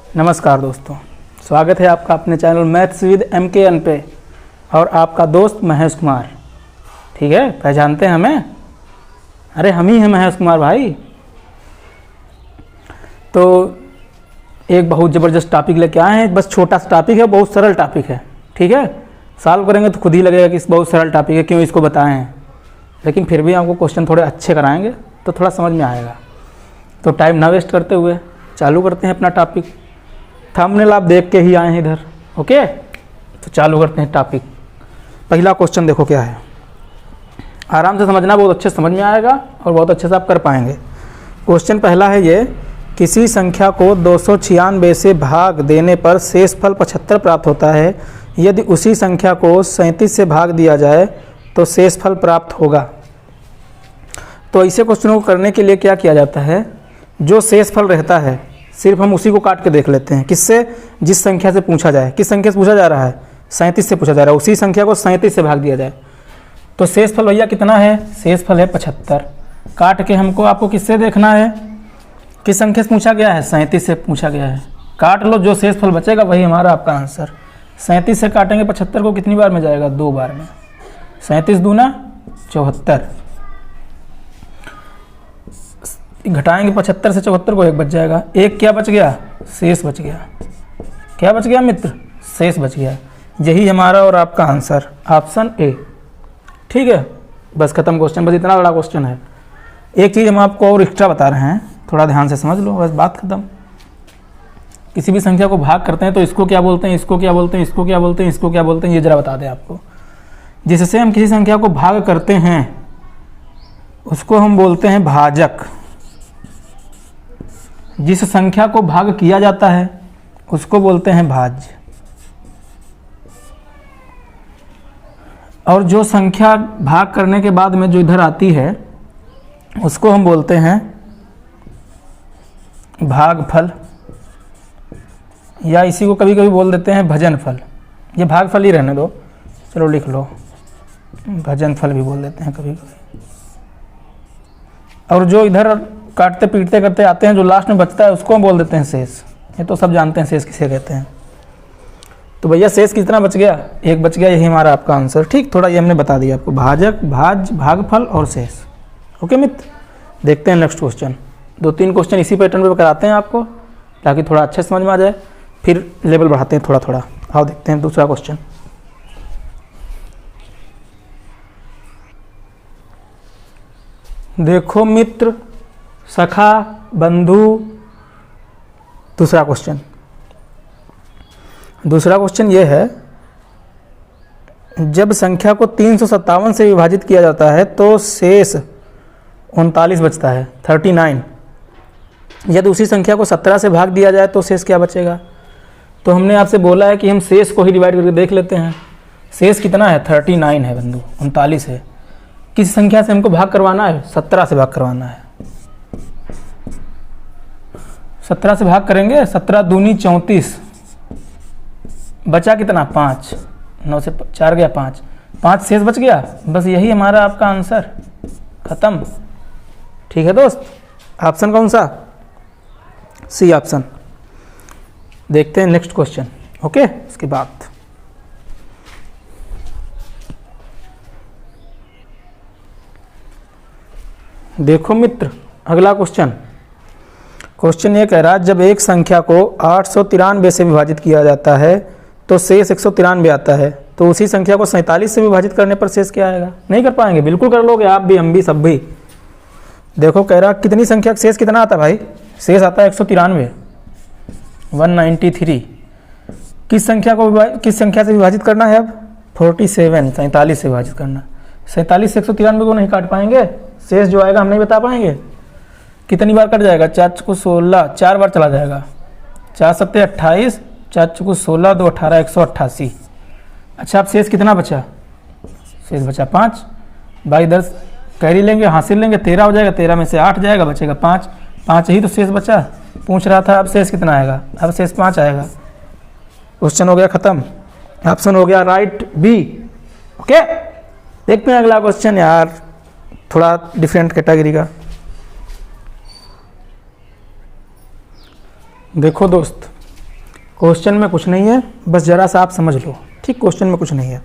नमस्कार दोस्तों, स्वागत है आपका अपने चैनल मैथ्स विद MKN पे और आपका दोस्त महेश कुमार। ठीक है, पहचानते हैं हमें? अरे हम ही हैं महेश कुमार भाई। तो एक बहुत ज़बरदस्त टॉपिक लेके आए हैं। बस छोटा सा टॉपिक है, बहुत सरल टॉपिक है। ठीक है, सॉल्व करेंगे तो खुद ही लगेगा कि इस बहुत सरल टॉपिक है, क्यों इसको बताएं हैं। लेकिन फिर भी आपको क्वेश्चन थोड़े अच्छे कराएंगे तो थोड़ा समझ में आएगा। तो टाइम ना वेस्ट करते हुए चालू करते हैं अपना टॉपिक। थंबनेल आप देख के ही आए हैं इधर। ओके, तो चालू करते हैं टॉपिक। पहला क्वेश्चन देखो क्या है, आराम से समझना, बहुत अच्छे समझ में आएगा और बहुत अच्छे से आप कर पाएंगे। क्वेश्चन पहला है ये, किसी संख्या को 296 से भाग देने पर शेषफल 75 प्राप्त होता है। यदि उसी संख्या को 37 से भाग दिया जाए तो शेषफल प्राप्त होगा। तो ऐसे क्वेश्चनों को करने के लिए क्या किया जाता है, जो शेषफल रहता है सिर्फ हम उसी को काट के देख लेते हैं। किससे? जिस संख्या से पूछा जाए। किस संख्या से पूछा जा रहा है? 37 से पूछा जा रहा है। उसी संख्या को 37 से भाग दिया जाए तो शेषफल भैया कितना है? शेषफल है 75। काट के हमको आपको किससे देखना है? किस संख्या से पूछा गया है? 37 से पूछा गया है। काट लो, जो शेषफल बचेगा वही हमारा आपका आंसर। 37 से काटेंगे 75 को, कितनी बार में जाएगा? 2 बार में। 37 दूना 74, घटाएंगे 75 से 74 को, 1 बच जाएगा। एक क्या बच गया? शेष बच गया। क्या बच गया मित्र? शेष बच गया। यही हमारा और आपका आंसर, ऑप्शन ए। ठीक है, बस खत्म क्वेश्चन। बस इतना बड़ा क्वेश्चन है। एक चीज़ हम आपको और एक्स्ट्रा बता रहे हैं, थोड़ा ध्यान से समझ लो, बस बात खत्म। किसी भी संख्या को भाग करते हैं तो इसको क्या बोलते हैं, इसको क्या बोलते हैं, इसको क्या बोलते हैं, इसको क्या बोलते हैं, ये जरा बता दें आपको। जिससे हम किसी संख्या को भाग करते हैं उसको हम बोलते हैं भाजक। जिस संख्या को भाग किया जाता है उसको बोलते हैं भाज्य। और जो संख्या भाग करने के बाद में जो इधर आती है उसको हम बोलते हैं भागफल, या इसी को कभी कभी बोल देते हैं भजनफल। ये भागफल ही रहने दो, चलो लिख लो, भजनफल भी बोल देते हैं कभी कभी। और जो इधर काटते पीटते करते आते हैं, जो लास्ट में बचता है उसको हम बोल देते हैं शेष। ये तो सब जानते हैं शेष किसे कहते हैं। तो भैया शेष कितना बच गया? 1 बच गया। यही हमारा आपका आंसर। ठीक, थोड़ा ये हमने बता दिया आपको, भाजक, भाज्य, भागफल और शेष। ओके मित्र, देखते हैं नेक्स्ट क्वेश्चन। 2-3 क्वेश्चन इसी पैटर्न पे कराते हैं आपको ताकि थोड़ा अच्छे समझ में आ जाए, फिर लेवल बढ़ाते हैं थोड़ा थोड़ा। आओ देखते हैं दूसरा क्वेश्चन। देखो मित्र, सखा, बंधु, दूसरा क्वेश्चन ये है, जब संख्या को 357 से विभाजित किया जाता है तो शेष 39 बचता है, 39। यदि उसी संख्या को 17 से भाग दिया जाए तो शेष क्या बचेगा? तो हमने आपसे बोला है कि हम शेष को ही डिवाइड करके देख लेते हैं। शेष कितना है? 39 है बंधु, 39 है। किस संख्या से हमको भाग करवाना है? 17 से भाग करवाना है। 17 से भाग करेंगे, 17 दूनी 34, बचा कितना? 5। 9 से 4 गया 5, 5 शेष बच गया। बस यही हमारा आपका आंसर, खत्म। ठीक है दोस्त, ऑप्शन कौन सा? C option. देखते हैं नेक्स्ट क्वेश्चन। ओके, इसके बाद देखो मित्र, अगला क्वेश्चन ये कह रहा है, जब एक संख्या को 893 से विभाजित किया जाता है तो शेष 193 आता है। तो उसी संख्या को 47 से विभाजित करने पर शेष क्या आएगा? नहीं कर पाएंगे? बिल्कुल कर लोगे आप भी, हम भी, सब भी। देखो कह रहा, कितनी संख्या का शेष कितना आता है भाई? शेष आता है 193, 193। किस संख्या से विभाजित करना है अब? 47, 47 से विभाजित करना। 47 से 193 को नहीं काट पाएंगे, शेष जो आएगा हम नहीं बता पाएंगे। कितनी बार कट जाएगा? 4 चुको 16, 4 बार चला जाएगा। 4 सत्ते 28, 4 चुको 16, 2 18, 188। अच्छा, अब शेष कितना बचा? शेष बचा 5। भाई इधर कैरी लेंगे, हासिल लेंगे, 13 हो जाएगा। 13 में से 8 जाएगा, बचेगा 5। 5 ही तो शेष बचा। पूछ रहा था अब शेष कितना आएगा? अब शेष 5 आएगा। क्वेश्चन हो गया खत्म, ऑप्शन हो गया राइट बी। ओके, देखते हैं अगला क्वेश्चन यार, थोड़ा डिफरेंट कैटेगरी का। देखो दोस्त, क्वेश्चन में कुछ नहीं है, बस ज़रा सा आप समझ लो, ठीक। क्वेश्चन में कुछ नहीं है।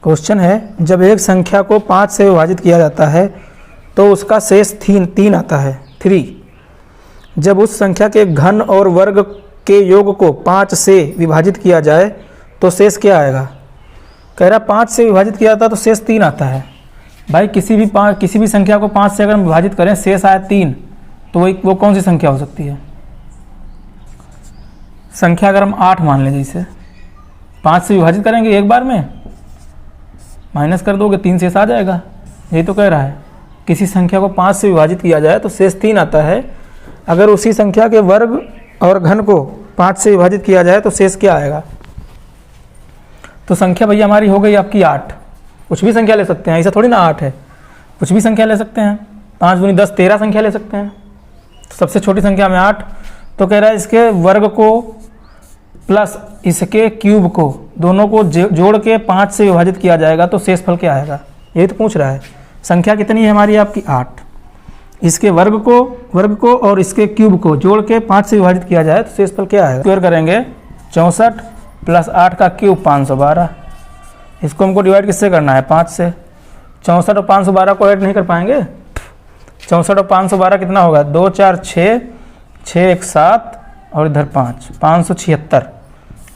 क्वेश्चन है जब एक संख्या को 5 से विभाजित किया जाता है तो उसका शेष 3 आता है, 3। जब उस संख्या के घन और वर्ग के योग को 5 से विभाजित किया जाए तो शेष क्या आएगा? कह रहा 5 से विभाजित किया जाता है तो शेष 3 आता है। भाई किसी भी संख्या को 5 से अगर हम विभाजित करें शेष आए 3, तो वो कौन सी संख्या हो सकती है? संख्या अगर हम 8 मान लें, जैसे 5 से विभाजित करेंगे एक बार में, माइनस कर दोगे 3 शेष आ जाएगा। यही तो कह रहा है, किसी संख्या को 5 से विभाजित किया जाए तो शेष 3 आता है। अगर उसी संख्या के वर्ग और घन को 5 से विभाजित किया जाए तो शेष क्या आएगा? तो संख्या भैया हमारी हो गई आपकी 8। कुछ भी संख्या ले सकते हैं, ऐसा थोड़ी ना 8 है, कुछ भी संख्या ले सकते हैं। 5 दूनी 10, 13 संख्या ले सकते हैं। तो सबसे छोटी संख्या में 8। तो कह रहा है इसके वर्ग को प्लस इसके क्यूब को, दोनों को जोड़ के 5 से विभाजित किया जाएगा तो शेषफल क्या आएगा? यही तो पूछ रहा है। संख्या कितनी है हमारी आपकी? 8। इसके वर्ग को और इसके क्यूब को जोड़ के 5 से विभाजित किया जाए तो शेषफल क्या आएगा? स्क्वायर करेंगे 64 प्लस 8 का क्यूब 512। इसको हमको डिवाइड किससे करना है? 5 से। 64 और 512 को ऐड नहीं कर पाएंगे। 64 और 512 कितना होगा? 2 4 6, 6 1 7 और इधर 5, 576।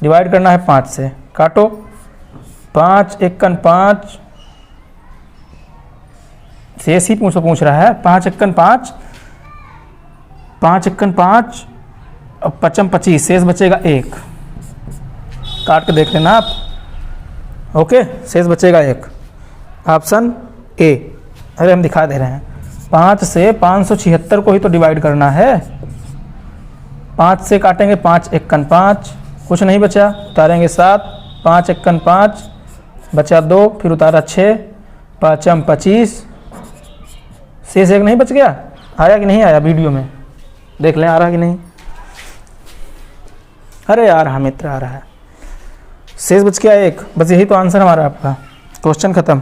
डिवाइड करना है 5 से, काटो। 5 1 5, शेष ही पूछ रहा है। 5 1 5, 5 1 5 और 5 25, शेष बचेगा 1। काट के देख लेना आप। ओके, शेष बचेगा 1। Option A. अरे हम दिखा दे रहे हैं। 5 से 576 को ही तो डिवाइड करना है। 5 से काटेंगे 5 1 5, कुछ नहीं बचा, उतारेंगे 7, 5 1 5, बचा 2, फिर उतारा 6, 5 25, शेष 1 नहीं बच गया। आया कि नहीं आया? वीडियो में देख लें आ रहा कि नहीं। अरे यार हाँ मित्र, आ रहा है। शेष बच गया 1, बस यही तो आंसर हमारा आपका। क्वेश्चन खत्म।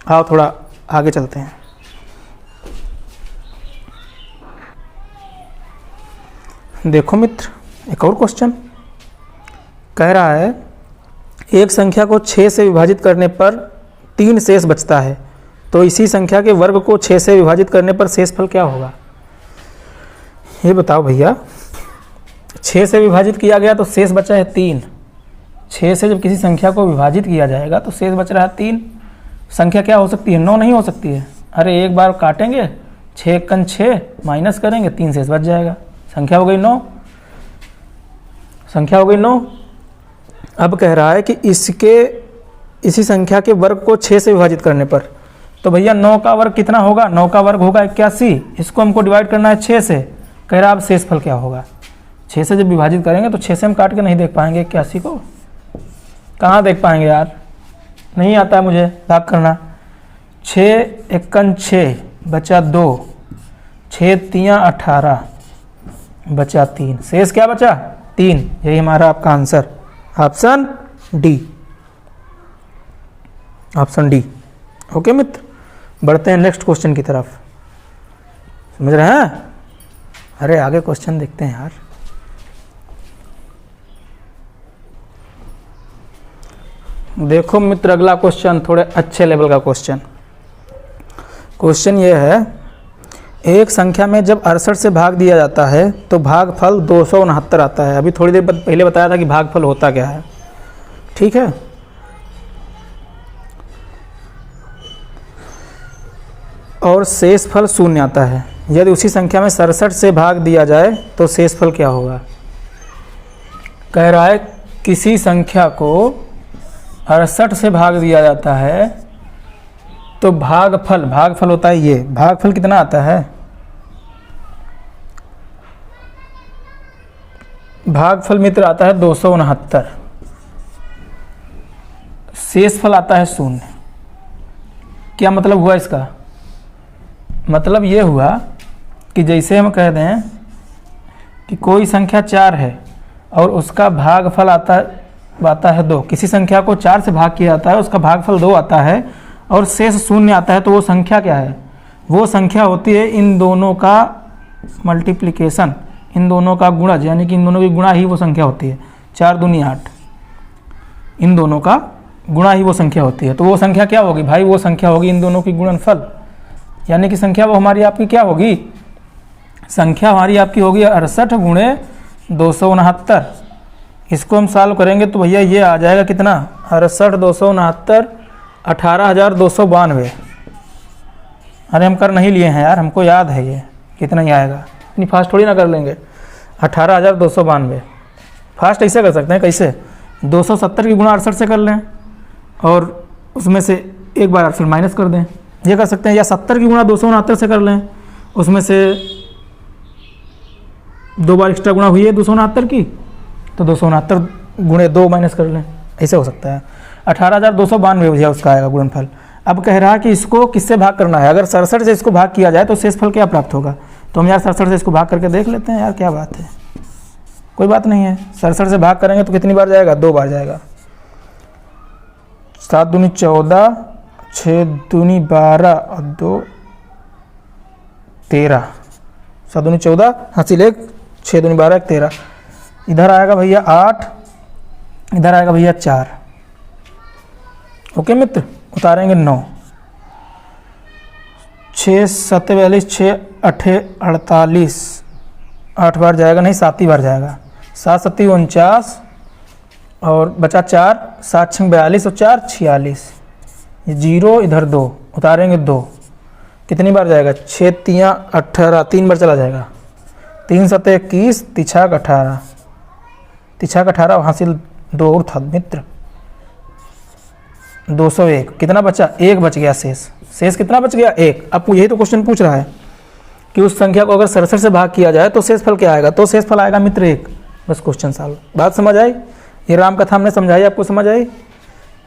आओ थोड़ा आगे चलते हैं। देखो मित्र, एक और क्वेश्चन कह रहा है एक संख्या को 6 से विभाजित करने पर 3 शेष बचता है, तो इसी संख्या के वर्ग को 6 से विभाजित करने पर शेषफल क्या होगा? ये बताओ भैया। 6 से विभाजित किया गया तो शेष बचा है 3। 6 से जब किसी संख्या को विभाजित किया जाएगा तो शेष बच रहा है 3। संख्या क्या हो सकती है? 9 नहीं हो सकती है। अरे एक बार काटेंगे, 6 1 6 माइनस करेंगे, 3 शेष बच जाएगा। संख्या हो गई 9। संख्या हो गई 9। अब कह रहा है कि इसी संख्या के वर्ग को 6 से विभाजित करने पर, तो भैया 9 का वर्ग कितना होगा? 9 का वर्ग होगा 81। इसको हमको डिवाइड करना है 6 से। कह रहा है अब शेषफल क्या होगा? 6 से जब विभाजित करेंगे तो 6 से हम काट के नहीं देख पाएंगे 81 को। कहाँ देख पाएंगे यार? नहीं आता है मुझे भाग करना। 6 1 6 बचा 2, 6 3 18 बचा 3, शेष क्या बचा? 3। यही हमारा आपका answer, option D. Option D. Okay मित्र, बढ़ते हैं नेक्स्ट क्वेश्चन की तरफ। समझ रहे हैं? अरे आगे क्वेश्चन देखते हैं यार। देखो मित्र, अगला क्वेश्चन थोड़े अच्छे लेवल का क्वेश्चन। क्वेश्चन ये है, एक संख्या में जब 68 से भाग दिया जाता है तो भागफल 269 आता है। अभी थोड़ी देर पहले बताया था कि भागफल होता क्या है, ठीक है। और शेषफल 0 आता है। यदि उसी संख्या में 67 से भाग दिया जाए तो शेषफल क्या होगा? कह रहा है किसी संख्या को 68 से भाग दिया जाता है तो भागफल होता है ये। भागफल कितना आता है? भागफल मित्र आता है 269। शेषफल आता है 0। क्या मतलब हुआ इसका? मतलब ये हुआ कि जैसे हम कह दें कि कोई संख्या 4 है और उसका भागफल आता है 2। किसी संख्या को 4 से भाग किया जाता है, उसका भागफल 2 आता है और शेष 0 आता है, तो वो संख्या क्या है? वो संख्या होती है इन दोनों का मल्टीप्लिकेशन, इन दोनों का गुणज, यानी कि इन दोनों की गुणा ही वो संख्या होती है। 4 दूनी 8, इन दोनों का गुणा ही वो संख्या होती है। तो वो संख्या क्या होगी भाई, वो संख्या होगी इन दोनों की गुणनफल, यानी कि संख्या वो हमारी आपकी क्या होगी, संख्या हमारी आपकी होगी 68 गुणे 269। इसको हम सॉल्व करेंगे तो भैया ये आ जाएगा कितना, 68 269 18,292। अरे हम कर नहीं लिए हैं यार, हमको याद है ये कितना ही आएगा, इतनी फास्ट थोड़ी ना कर लेंगे। 18,292 फास्ट ऐसे कर सकते हैं, कैसे 270 की गुणा 68 से कर लें और उसमें से एक बार 68 माइनस कर दें, ये कर सकते हैं। या 70 की गुणा 269 से कर लें, उसमें से 2 बार एक्स्ट्रा गुणा हुई है 269 की, तो 269 गुणे 2 माइनस कर लें, ऐसे हो सकता है। 18,292 भैया उसका आएगा गुणनफल। अब कह रहा है कि इसको किससे भाग करना है, अगर 67 से इसको भाग किया जाए तो शेषफल क्या प्राप्त होगा। तो हम यार 67 से इसको भाग करके देख लेते हैं यार, क्या बात है, कोई बात नहीं है। 67 से भाग करेंगे तो कितनी बार जाएगा, 2 बार जाएगा। 7 दूनी 14, 6 दूनी 12 और 2 13, 7 दूनी 14 हासिल 1, 6 दूनी 12 1 13। इधर आएगा भैया 8, इधर आएगा भैया 4। ओके मित्र, उतारेंगे 9, 6 7 42, 6 8 48, 8 बार जाएगा नहीं, 7 ही बार जाएगा। 7 7 49 और बचा 4, 7 6 42 और 4 46, 0 इधर 2, उतारेंगे 2, कितनी बार जाएगा, 6 3 18, 3 बार चला जाएगा। 3 7 21, तिछाक 18, तिछाक 18 हासिल 2 और था मित्र 201। कितना बचा, 1 बच गया शेष। शेष कितना बच गया, 1। आपको यही तो क्वेश्चन पूछ रहा है कि उस संख्या को अगर 67 से भाग किया जाए तो शेषफल क्या आएगा, तो शेषफल आएगा मित्र 1। बस क्वेश्चन सॉल्व। बात समझ आई, ये राम कथा हमने समझाई, आपको समझ आई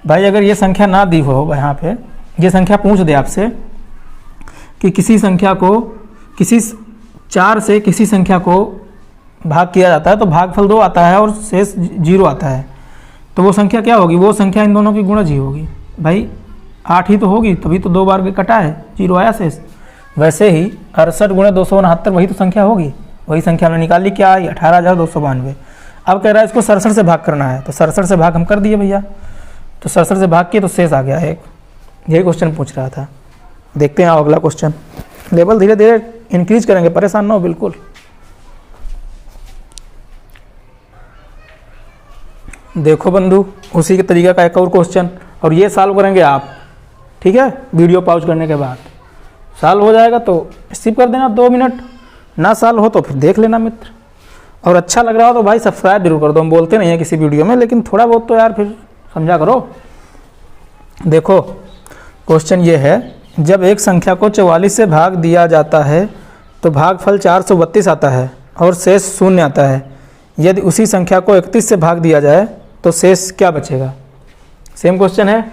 भाई। अगर ये संख्या ना दी हो यहाँ पे, ये संख्या पूछ दे आपसे कि किसी संख्या को, किसी 4 से किसी संख्या को भाग किया जाता है तो भागफल 2 आता है और शेष 0 आता है, तो वो संख्या क्या होगी, वो संख्या इन दोनों की गुणज ही होगी भाई। 8 ही तो होगी, तभी तो 2 बार कटा है, 0 आया शेष। वैसे ही 68 गुणे 269 वही तो संख्या होगी, वही संख्या हमने निकाली, क्या आई 18,292। अब कह रहा है इसको 67 से भाग करना है, तो 67 से भाग हम कर दिए भैया, तो 67 से भाग किए तो शेष आ गया 1। यही क्वेश्चन पूछ रहा था। देखते हैं अगला क्वेश्चन। लेवल धीरे धीरे इंक्रीज करेंगे, परेशान ना हो बिल्कुल। देखो बंधु, उसी के तरीके का एक और क्वेश्चन, और ये सॉल्व करेंगे आप, ठीक है। वीडियो पॉज करने के बाद सॉल्व हो जाएगा तो स्किप कर देना 2 मिनट, ना सॉल्व हो तो फिर देख लेना मित्र। और अच्छा लग रहा हो तो भाई सब्सक्राइब जरूर कर दो। हम बोलते नहीं हैं किसी वीडियो में, लेकिन थोड़ा बहुत तो यार फिर समझा करो। देखो क्वेश्चन ये है, जब एक संख्या को 44 से भाग दिया जाता है तो भागफल 432 आता है और शेष 0 आता है। यदि उसी संख्या को 31 से भाग दिया जाए तो शेष क्या बचेगा। सेम क्वेश्चन है,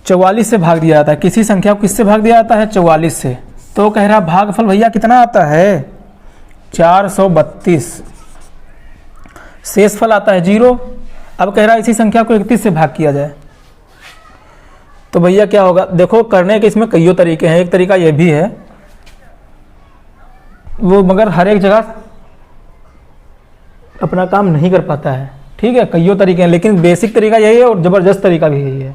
44 से भाग दिया जाता है, किसी संख्या को किससे भाग दिया जाता है, 44 से, तो कह रहा भागफल भैया कितना आता है, 432, शेषफल आता है 0। अब कह रहा है इसी संख्या को 31 से भाग किया जाए तो भैया क्या होगा। देखो करने के इसमें कईयों तरीके हैं, एक तरीका ये भी है वो, मगर हर एक जगह अपना काम नहीं कर पाता है, ठीक है। कईयों तरीके हैं, लेकिन बेसिक तरीका यही है और ज़बरदस्त तरीका भी यही है,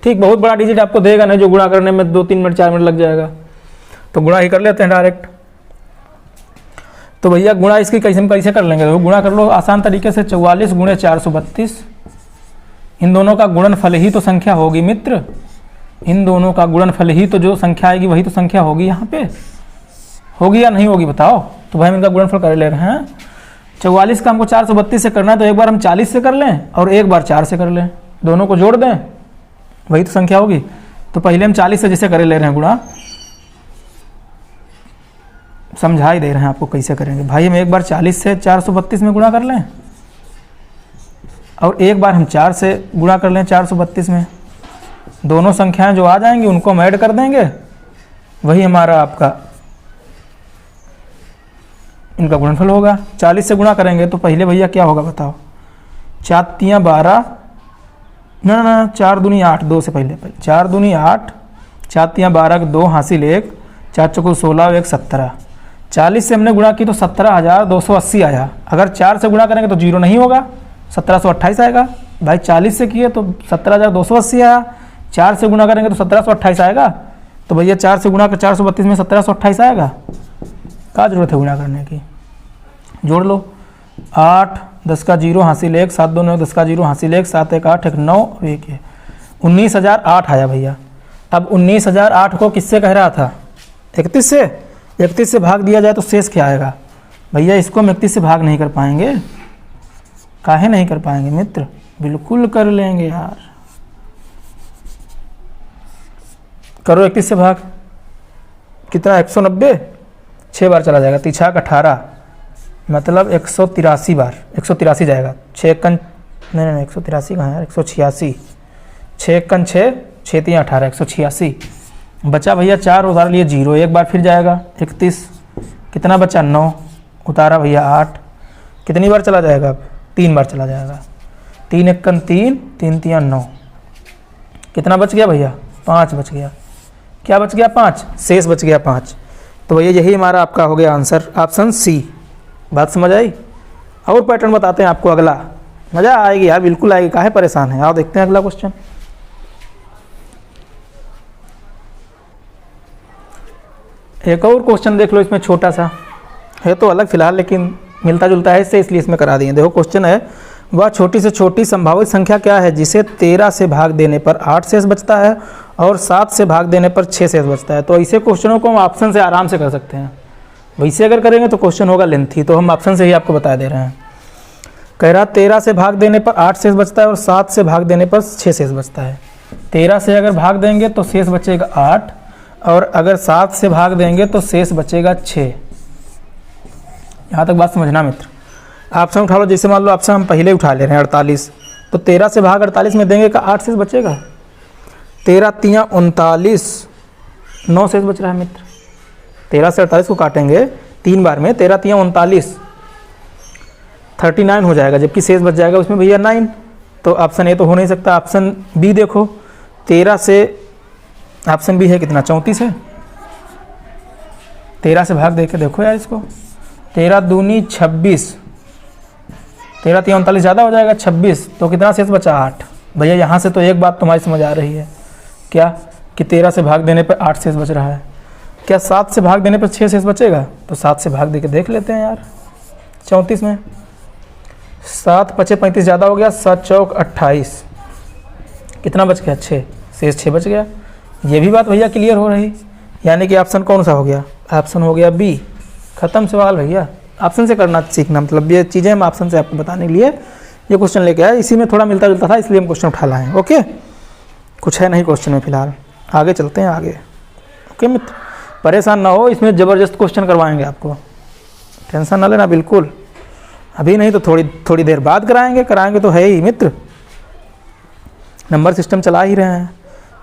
ठीक। बहुत बड़ा डिजिट आपको देगा नहीं, जो गुणा करने में 2-3 मिनट 4 मिनट लग जाएगा, तो गुणा ही कर लेते हैं डायरेक्ट। तो भैया गुणा इसकी कैसे कर लेंगे, तो गुणा कर लो आसान तरीके से, 44 गुणे 432, इन दोनों का गुणनफल ही तो संख्या होगी मित्र, इन दोनों का गुणनफल ही तो जो संख्या आएगी वही तो संख्या होगी, यहाँ पे होगी या नहीं होगी बताओ। तो भाई हम इनका गुणनफल कर ले रहे हैं। 44 का हमको 432 से करना है, तो एक बार हम 40 से कर लें और एक बार 4 से कर लें, दोनों को जोड़ दें, वही तो संख्या होगी। तो पहले हम 40 से जैसे करे ले रहे हैं गुणा, समझा ही दे रहे हैं आपको कैसे करेंगे भाई। हम एक बार 40 से 432 में गुणा कर लें और एक बार हम 4 से गुणा कर लें 432 में, दोनों संख्याएं जो आ जाएंगी उनको हम ऐड कर देंगे, वही हमारा आपका इनका गुणनफल होगा। 40 से गुणा करेंगे तो पहले भैया क्या होगा बताओ, 4 3 12, ना 4 दूनी 8, 2 से पहले 4 दूनी 8, 4 3 12 2 हासिल 1, 4 चौको 16 1 17, 40 से हमने गुणा की तो 17,280 आया। अगर 4 से गुणा करेंगे तो 0 नहीं होगा, 1728 आएगा। भाई 40 से किए तो 17,280 आया, 4 से गुणा करेंगे तो 1728 आएगा। तो भैया 4 से गुणा कर 432 में 1728 आएगा। क्या जरूरत है गुणा करने की, जोड़ लो। 8 10 का 0 हासिल 1, 7 2 9 10 का 0 हासिल 1, 7 1 8 1 9 1 है 19,008 आया भैया। अब 19,008 को किससे कह रहा था, 31 से। 31 से भाग दिया जाए तो शेष क्या आएगा भैया, इसको हम 31 से भाग नहीं कर पाएंगे। काहे नहीं कर पाएंगे मित्र, बिल्कुल कर लेंगे यार। करो 31 से भाग, कितना 190, 6 बार चला जाएगा। 3 6 18 मतलब 183 बार, 183 जाएगा। 6 कन नहीं 183 कहाँ यार, 186, 6 कन 6 6 3 18 186 बचा भैया। 4 उतार लिए 0, एक बार फिर जाएगा 31, कितना बचा 9, उतारा भैया 8, कितनी बार चला जाएगा अब, 3 बार चला जाएगा। 3 1 कन 3 3 3 9, कितना बच गया भैया, 5 बच गया। क्या बच गया, 5, शेष बच गया 5। तो भैया यही हमारा आपका हो गया आंसर, ऑप्शन सी। बात समझ आई। और पैटर्न बताते हैं आपको अगला, मज़ा आएगी यार, बिल्कुल आएगी, काहे परेशान है। आओ देखते हैं अगला क्वेश्चन। एक और क्वेश्चन देख लो, इसमें छोटा सा है तो अलग फिलहाल, लेकिन मिलता जुलता है इससे, इसलिए इसमें करा दिए। देखो क्वेश्चन है, वह छोटी से छोटी संभावित संख्या क्या है जिसे 13 से भाग देने पर 8 शेष बचता है और 7 से भाग देने पर 6 शेष बचता है। तो ऐसे क्वेश्चनों को हम ऑप्शन से आराम से कर सकते हैं। वैसे अगर करेंगे तो क्वेश्चन होगा लेंथी, तो हम ऑप्शन से ही आपको बता दे रहे हैं। कह रहा 13 से भाग देने पर 8 शेष बचता है और 7 से भाग देने पर 6 शेष बचता है। 13 से अगर भाग देंगे तो शेष बचेगा 8, और अगर 7 से भाग देंगे तो शेष बचेगा 6। यहाँ तक बात समझना मित्र। ऑप्शन उठा लो, जैसे मान लो ऑप्शन हम पहले उठा ले रहे हैं 48, तो 13 से भाग 48 में देंगे का 8 शेष बचेगा। 13 3 39, 9 शेष बच रहा है मित्र। 13 से 48 को काटेंगे 3 बार में, 13 3 39, 39 हो जाएगा, जबकि शेष बच जाएगा उसमें भैया 9। तो ऑप्शन ए तो हो नहीं सकता। ऑप्शन बी देखो, 13 से ऑप्शन बी है कितना, 34 है। 13 से भाग दे के देखो यार इसको, 13 दूनी 26, 13 3 39 ज़्यादा हो जाएगा 26, तो कितना शेष बचा 8। भैया यहाँ से तो एक बात तुम्हारी समझ आ रही है, क्या कि 13 से भाग देने पर 8 शेष बच रहा है। क्या 7 से भाग देने पर 6 शेष बचेगा, तो 7 से भाग दे के देख लेते हैं यार। 34 में 7 5 35 ज़्यादा हो गया, 7 चौक 28, कितना बच गया 6, शेष 6 बच गया। ये भी बात भैया क्लियर हो रही, यानी कि ऑप्शन कौन सा हो गया, ऑप्शन हो गया बी। ख़त्म सवाल भैया। ऑप्शन से करना सीखना, मतलब ये चीज़ें हम ऑप्शन से आपको बताने के लिए ये क्वेश्चन लेके आए। इसी में थोड़ा मिलता जुलता था, इसलिए हम क्वेश्चन उठा लाए हैं। ओके, कुछ है नहीं क्वेश्चन में फिलहाल, आगे चलते हैं आगे। ओके मित्र, परेशान ना हो, इसमें ज़बरदस्त क्वेश्चन करवाएंगे आपको, टेंशन ना लेना बिल्कुल। अभी नहीं तो थोड़ी देर बाद कराएंगे तो है ही मित्र। नंबर सिस्टम चला ही रहे हैं,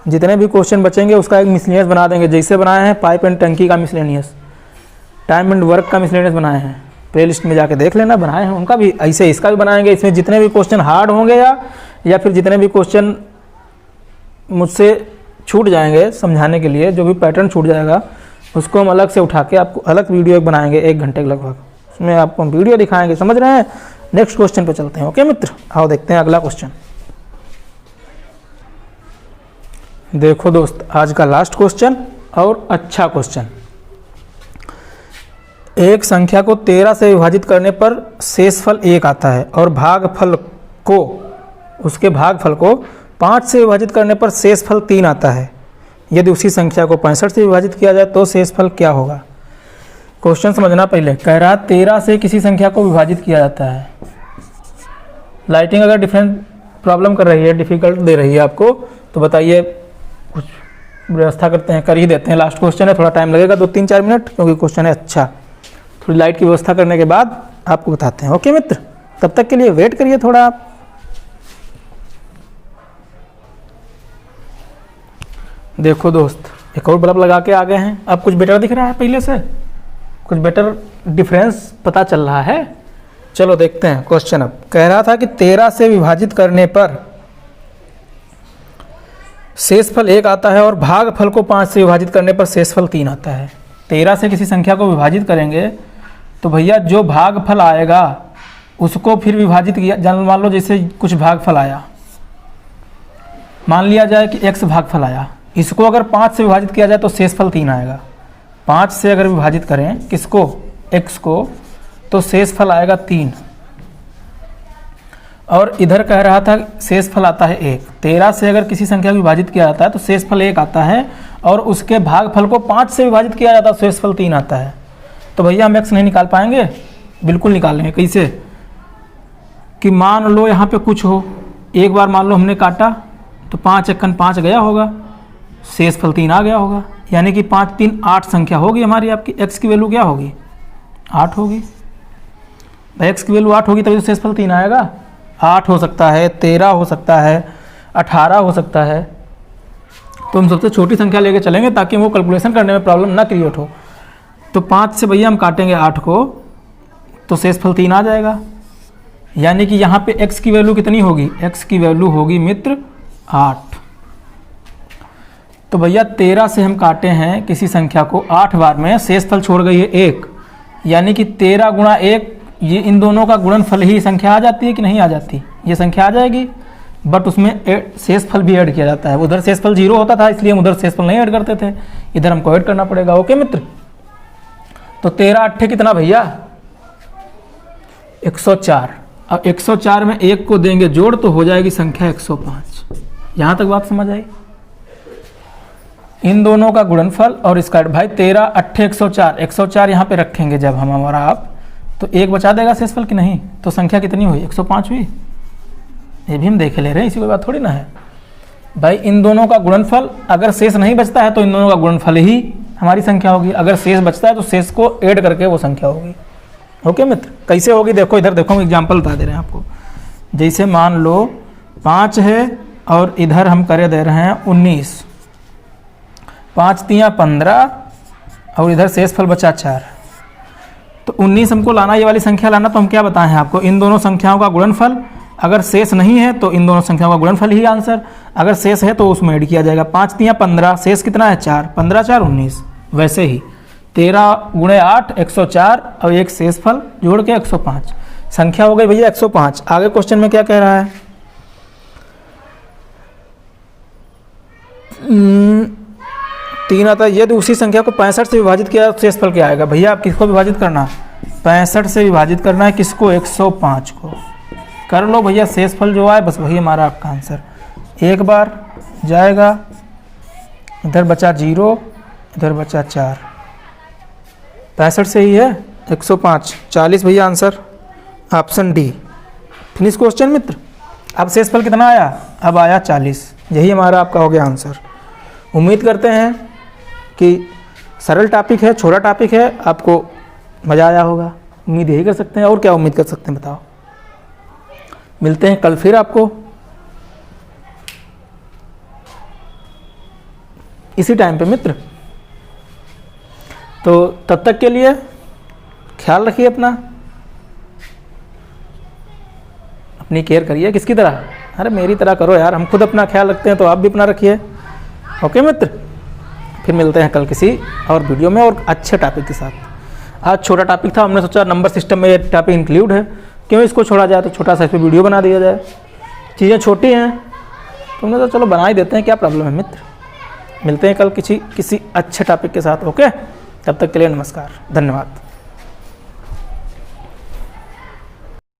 जितने भी क्वेश्चन बचेंगे उसका एक मिसलेनियस बना देंगे। जैसे बनाए हैं पाइप एंड टंकी का मिसलेनियस, टाइम एंड वर्क का मिसलेनियस बनाए हैं, प्ले लिस्ट में जाके देख लेना, बनाए हैं उनका भी, ऐसे इसका भी बनाएंगे। इसमें जितने भी क्वेश्चन हार्ड होंगे या फिर जितने भी क्वेश्चन मुझसे छूट जाएंगे समझाने के लिए, जो भी पैटर्न छूट जाएगा उसको हम अलग से उठा के आपको अलग वीडियो बनाएंगे 1 घंटे के लगभग, उसमें आपको हम वीडियो दिखाएंगे। समझ रहे हैं। नेक्स्ट क्वेश्चन पे चलते हैं। ओके मित्र, आओ देखते हैं अगला क्वेश्चन। देखो दोस्त, आज का लास्ट क्वेश्चन और अच्छा क्वेश्चन। एक संख्या को 13 से विभाजित करने पर शेषफल 1 आता है और उसके भागफल को 5 से विभाजित करने पर शेषफल 3 आता है। यदि उसी संख्या को 65 से विभाजित किया जाए तो शेषफल क्या होगा। क्वेश्चन समझना पहले। कह रहा 13 से किसी संख्या को विभाजित किया जाता है। लाइटिंग अगर डिफरेंट प्रॉब्लम कर रही है, डिफ़िकल्ट दे रही है आपको, तो बताइए, कुछ व्यवस्था करते हैं, कर ही देते हैं। लास्ट क्वेश्चन है, थोड़ा टाइम लगेगा 2-3-4 मिनट, क्योंकि क्वेश्चन है अच्छा। थोड़ी लाइट की व्यवस्था करने के बाद आपको बताते हैं। ओके मित्र, तब तक के लिए वेट करिए थोड़ा आप। देखो दोस्त, एक और बल्ब लगा के आ गए हैं। अब कुछ बेटर दिख रहा है, पहले से कुछ बेटर डिफरेंस पता चल रहा है। चलो देखते हैं क्वेश्चन। अब कह रहा था कि 13 से विभाजित करने पर शेषफल 1 आता है और भागफल को 5 से विभाजित करने पर शेषफल 3 आता है। 13 से किसी संख्या को विभाजित करेंगे तो भैया जो भागफल आएगा उसको फिर विभाजित किया, मान लो जैसे कुछ भागफल आया, मान लिया जाए कि x भागफल आया, इसको अगर 5 से विभाजित किया जाए तो शेषफल 3 आएगा। 5 से अगर विभाजित करें किसको, x को, तो शेषफल आएगा 3। और इधर कह रहा था शेषफल आता है 1। 13 से अगर किसी संख्या को विभाजित किया जाता है तो शेषफल 1 आता है, और उसके भागफल को 5 से विभाजित किया जाता है तो शेषफल 3 आता है। तो भैया हम x नहीं निकाल पाएंगे, बिल्कुल निकालेंगे। कैसे कि मान लो यहाँ पे कुछ हो, एक बार मान लो हमने काटा तो 5 एकन 5 गया होगा, शेषफल 3 आ गया होगा, यानी कि 5 3 8 संख्या होगी हमारी। आपकी x की वैल्यू क्या होगी, 8 होगी। x की वैल्यू 8 होगी तभी तो शेषफल 3 आएगा। 8 हो सकता है, 13 हो सकता है, 18 हो सकता है। तो हम सबसे छोटी संख्या लेके चलेंगे ताकि वो कैलकुलेशन करने में प्रॉब्लम ना क्रिएट हो। तो 5 से भैया हम काटेंगे 8 को तो शेषफल 3 आ जाएगा, यानी कि यहाँ पे x की वैल्यू कितनी होगी, x की वैल्यू होगी मित्र 8। तो भैया 13 से हम काटे हैं किसी संख्या को 8 बार में, शेषफल छोड़ गई है 1, यानी कि 13 गुणा 1, ये इन दोनों का गुणनफल ही संख्या आ जाती है कि नहीं आ जाती, ये संख्या आ जाएगी। बट उसमें शेषफल भी ऐड किया जाता है। उधर शेषफल 0 होता था इसलिए हम उधर शेषफल नहीं ऐड करते थे, इधर हमको ऐड करना पड़ेगा। ओके मित्र, तो 13 8 कितना भैया 104। अब 104 में 1 को देंगे जोड़ तो हो जाएगी संख्या 105। यहाँ तक बात समझ आई। इन दोनों का गुणनफल और इसका भाई 13 8 104, 104 यहाँ पे रखेंगे जब हम हमारा आप, तो 1 बचा देगा शेषफल कि नहीं, तो संख्या कितनी हुई 105 हुई। ये भी हम देख ले रहे हैं, इसी कोई बात थोड़ी ना है भाई। इन दोनों का गुणनफल, अगर शेष नहीं बचता है तो इन दोनों का गुणनफल ही हमारी संख्या होगी, अगर शेष बचता है तो शेष को ऐड करके वो संख्या होगी। ओके मित्र, कैसे होगी देखो, इधर देखो हम एग्जाम्पल बता दे रहे हैं आपको। जैसे मान लो 5 है और इधर हम करे दे रहे हैं 19, 5 3 15 और इधर शेषफल बचा 4। तो 19 हमको लाना, ये वाली संख्या लाना, तो हम क्या बताएं हैं आपको, इन दोनों संख्याओं का गुणनफल, अगर शेष नहीं है तो इन दोनों संख्याओं का गुणनफल ही आंसर, अगर शेष है तो उसमें ऐड किया जाएगा। 5 3 15, शेष कितना है 4, 15 4 19। वैसे ही 13 गुणे 8 104 और एक शेषफल जोड़ के 105, संख्या हो गई भैया 105। आगे क्वेश्चन में क्या कह रहा है, 3 आता है, यदि उसी संख्या को 65 से विभाजित किया तो शेषफल क्या आएगा। भैया आप किसको विभाजित करना, 65 से विभाजित करना है किसको, 105 को। कर लो भैया, शेषफल जो आए बस वही हमारा आपका आंसर। एक बार जाएगा, इधर बचा 0, इधर बचा 4, 65 से ही है 105, 40 भैया answer, option D. Finish question मित्र। अब शेषफल कितना आया, अब आया 40, यही हमारा आपका हो गया आंसर। उम्मीद करते हैं कि सरल टॉपिक है, छोटा टॉपिक है, आपको मज़ा आया होगा, उम्मीद यही कर सकते हैं। और क्या उम्मीद कर सकते हैं बताओ। मिलते हैं कल फिर आपको इसी टाइम पे मित्र। तो तब तक के लिए ख्याल रखिए अपना, अपनी केयर करिए। किसकी तरह, अरे मेरी तरह करो यार, हम खुद अपना ख्याल रखते हैं तो आप भी अपना रखिए। ओके मित्र, फिर मिलते हैं कल किसी और वीडियो में और अच्छे टॉपिक के साथ। आज छोटा टॉपिक था, हमने सोचा नंबर सिस्टम में ये टॉपिक इंक्लूड है, क्यों इसको छोड़ा जाए, तो छोटा सा इस पर वीडियो बना दिया जाए। चीज़ें छोटी हैं तो हमने तो चलो बना ही देते हैं, क्या प्रॉब्लम है मित्र। मिलते हैं कल किसी अच्छे टॉपिक के साथ। ओके, तब तक के लिए नमस्कार, धन्यवाद।